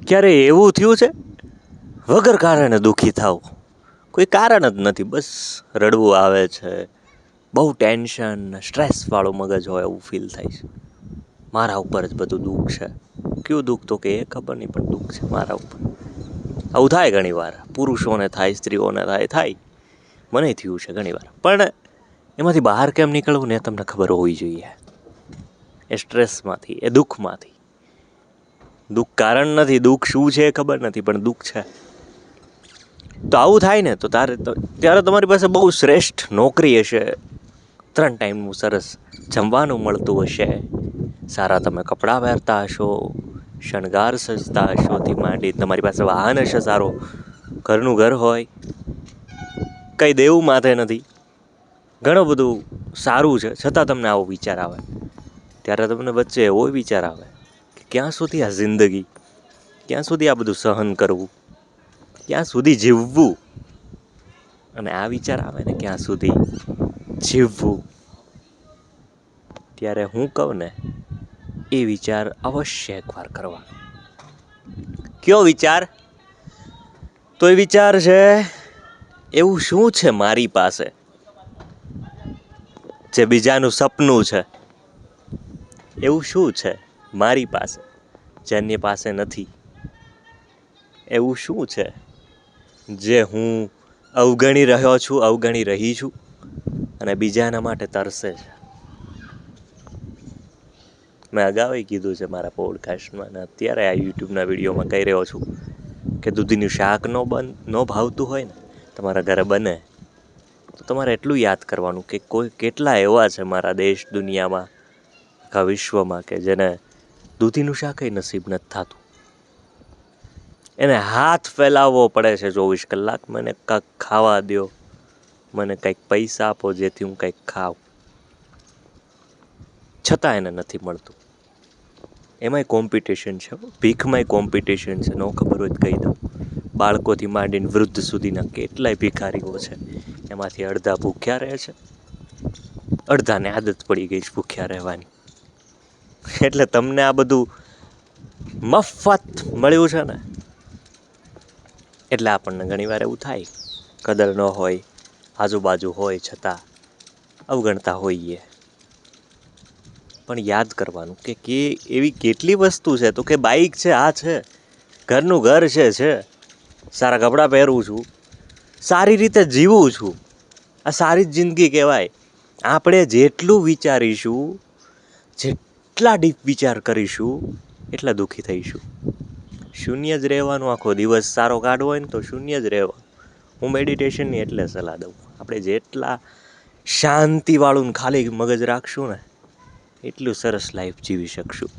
ક્યારે એવું થયું છે વગર કારણે દુઃખી થાવ? કોઈ કારણ જ નથી, બસ રડવું આવે છે, બહુ ટેન્શન સ્ટ્રેસવાળું મગજ હોય એવું ફીલ થાય છે. મારા ઉપર જ બધું દુઃખ છે. કયું દુઃખ તો કે એ ખબર નહીં, પણ દુઃખ છે મારા ઉપર. આવું થાય ઘણી વાર, પુરુષોને થાય, સ્ત્રીઓને થાય. મને થયું છે ઘણી વાર. પણ એમાંથી બહાર કેમ નીકળવું ને તમને ખબર હોવી જોઈએ. એ સ્ટ્રેસમાંથી, એ દુઃખમાંથી. દુઃખ કારણ નથી, દુઃખ શું છે એ ખબર નથી, પણ દુઃખ છે. તો આવું થાય ને તો ત્યારે તમારી પાસે બહુ શ્રેષ્ઠ નોકરી હશે, 3 ટાઈમનું સરસ જમવાનું મળતું હશે, સારા તમે કપડાં પહેરતા હશો, શણગાર સજતા હશોથી માંડી તમારી પાસે વાહન હશે સારો, ઘરનું ઘર હોય, કંઈ દેવું માથે નથી, ઘણું બધું સારું છે, છતાં તમને આવો વિચાર આવે. ત્યારે તમને વચ્ચે એવો વિચાર આવે કે ક્યાં સુધી આ જિંદગી, ક્યાં સુધી આ બધું સહન કરવું, ક્યાં સુધી જીવવું. અને આ વિચાર આવે ને ક્યાં સુધી જીવવું, ત્યારે હું કહું ને એ વિચાર અવશ્ય એકવાર કરવાનો. કયો વિચાર? તો એ વિચાર છે, એવું શું છે મારી પાસે જે બીજાનું સપનું છે? એવું શું છે મારી પાસે જે અન્ય પાસે નથી? એવું શું છે જે હું અવગણી રહ્યો છું, અવગણી રહી છું, અને બીજાના માટે તરસે છે? મેં અગાઉ કીધું છે મારા પોડકાસ્ટમાં, અને અત્યારે આ યુટ્યુબના વિડીયોમાં કહી રહ્યો છું કે દૂધીનું શાક ન ભાવતું હોય ને તમારા ઘરે બને તો તમારે એટલું યાદ કરવાનું કે કોઈ કેટલા એવા છે મારા દેશ દુનિયામાં, આખા વિશ્વમાં, કે જેને દૂધીનું શાકય નસીબ નથી થતું. એને હાથ ફેલાવવો પડે છે 24 કલાક, મને કાંઈક ખાવા દો, મને કંઈક પૈસા આપો જેથી હું કંઈક ખાઉં, છતાં એને નથી મળતું. એમાંય કોમ્પિટિશન છે, ભીખમાંય કોમ્પિટિશન છે. ન ખબર હોય તો કહી દઉં, બાળકોથી માંડીને વૃદ્ધ સુધીના કેટલાય ભિખારીઓ છે, એમાંથી અડધા ભૂખ્યા રહે છે, અડધાને આદત પડી ગઈ છે ભૂખ્યા રહેવાની. એટલે તમને આ બધું મફત મળ્યું છે ને, એટલે આપણને ઘણીવાર એવું થાય, કદર ન હોય, આજુબાજુ હોય છતાં અવગણતા હોઈએ. પણ યાદ કરવાનું કે એવી કેટલી વસ્તુ છે, તો કે બાઈક છે, આ છે, ઘરનું ઘર છે, સારા કપડાં પહેરું છું, સારી રીતે જીવું છું. આ સારી જ જિંદગી કહેવાય. આપણે જેટલું વિચારીશું, જેટલા ડીપ વિચાર કરીશું, એટલા દુઃખી થઈશું. શૂન્ય જ રહેવાનું, આખો દિવસ સારો કાઢવો હોય ને તો શૂન્ય જ રહેવાનું. હું મેડિટેશનની એટલે સલાહ દઉં, આપણે જેટલા શાંતિવાળું ખાલી મગજ રાખશું ને એટલું સરસ લાઈફ જીવી શકશું.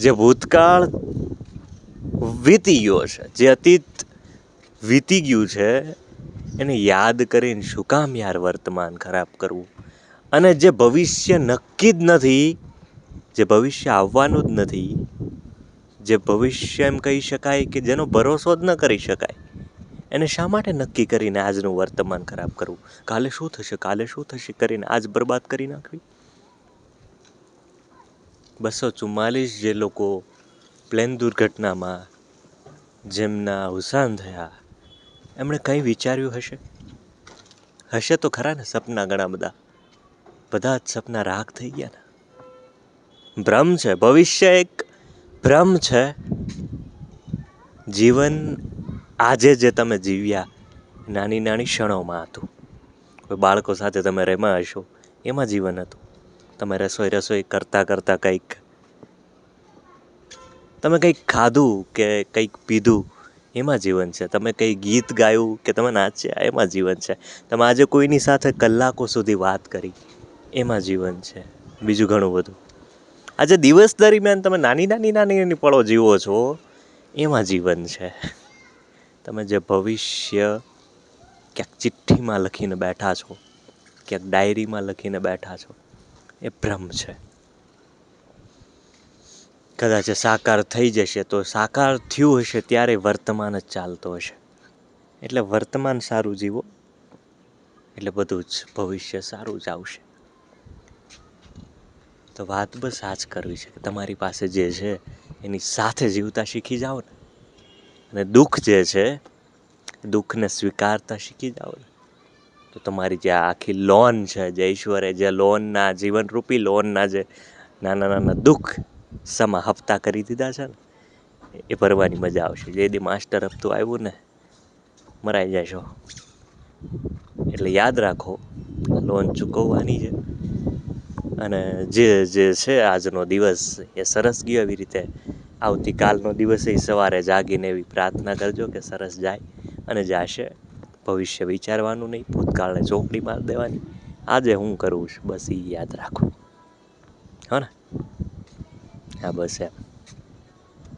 જે ભૂતકાળ વીતી ગયો છે, જે અતીત વીતી ગયું છે, એને યાદ કરીને શું કામ યાર વર્તમાન ખરાબ કરવું? અને જે ભવિષ્ય નક્કી જ નથી, જે ભવિષ્ય આવવાનું જ નથી, જે ભવિષ્ય એમ કહી શકાય કે જેનો ભરોસો જ ન કરી શકાય, એને શા માટે નક્કી કરીને આજનું વર્તમાન ખરાબ કરવું? કાલે શું થશે, કાલે શું થશે કરીને આજ બરબાદ કરી નાખવી. 244 જે લોકો પ્લેન દુર્ઘટનામાં જેમના અવસાન થયા, એમણે કંઈ વિચાર્યું હશે? હશે તો ખરા ને સપના ઘણા બધા જ સપના રાખ થઈ ગયા ને. ભ્રમ છે, ભવિષ્ય એક ભ્રમ છે. જીવન આજે જે તમે જીવ્યા નાની નાની ક્ષણોમાં હતું. કોઈ બાળકો સાથે તમે રમ્યા હશો, એમાં જીવન હતું. તમે રસોઈ કરતાં તમે કંઈક ખાધું કે કંઈક પીધું, એમાં જીવન છે. તમે કંઈ ગીત ગાયું કે તમે નાચ્યા, એમાં જીવન છે. તમે આજે કોઈની સાથે કલાકો સુધી વાત કરી, એમાં જીવન છે. બીજું ઘણું બધું આજે દિવસ દરમિયાન તમે નાની પળો જીવો છો, એમાં જીવન છે. તમે જે ભવિષ્ય ક્યાંક ચિઠ્ઠીમાં લખીને બેઠા છો, ક્યાંક ડાયરીમાં લખીને બેઠા છો, એ ભ્રમ છે. કદાચ સાકાર થઈ જશે તો સાકાર થયું હશે ત્યારે વર્તમાન જ ચાલતો હશે. એટલે વર્તમાન સારું જીવો, એટલે બધું જ ભવિષ્ય સારું જ આવશે. તો વાત બસ આ જ કરવી છે કે તમારી પાસે જે છે એની સાથે જીવતા શીખી જાઓ ને, અને દુઃખ જે છે દુઃખને સ્વીકારતા શીખી જાઓ ને તો તમારી જે આખી લોન છે જે ઈશ્વરે જે લોનના જીવનરૂપી લોનના જે નાના નાના દુઃખ સમા હપ્તા કરી દીધા છે ને એ ભરવાની મજા આવશે. જે દી માસ્ટર હપ્તું આવ્યું ને મરાઈ જશો. એટલે યાદ રાખો લોન ચૂકવવાની છે અને જે જે છે આજનો દિવસ એ સરસ ગયો. એવી રીતે આવતીકાલનો દિવસ એ સવારે જાગીને એવી પ્રાર્થના કરજો કે સરસ જાય અને જાશે. ભવિષ્ય વિચારવાનું નહીં, ભૂતકાળને ચોપડી મારી દેવાની. આજે હું કરું છું બસ એ યાદ રાખો. હો ને? હા બસ એમ.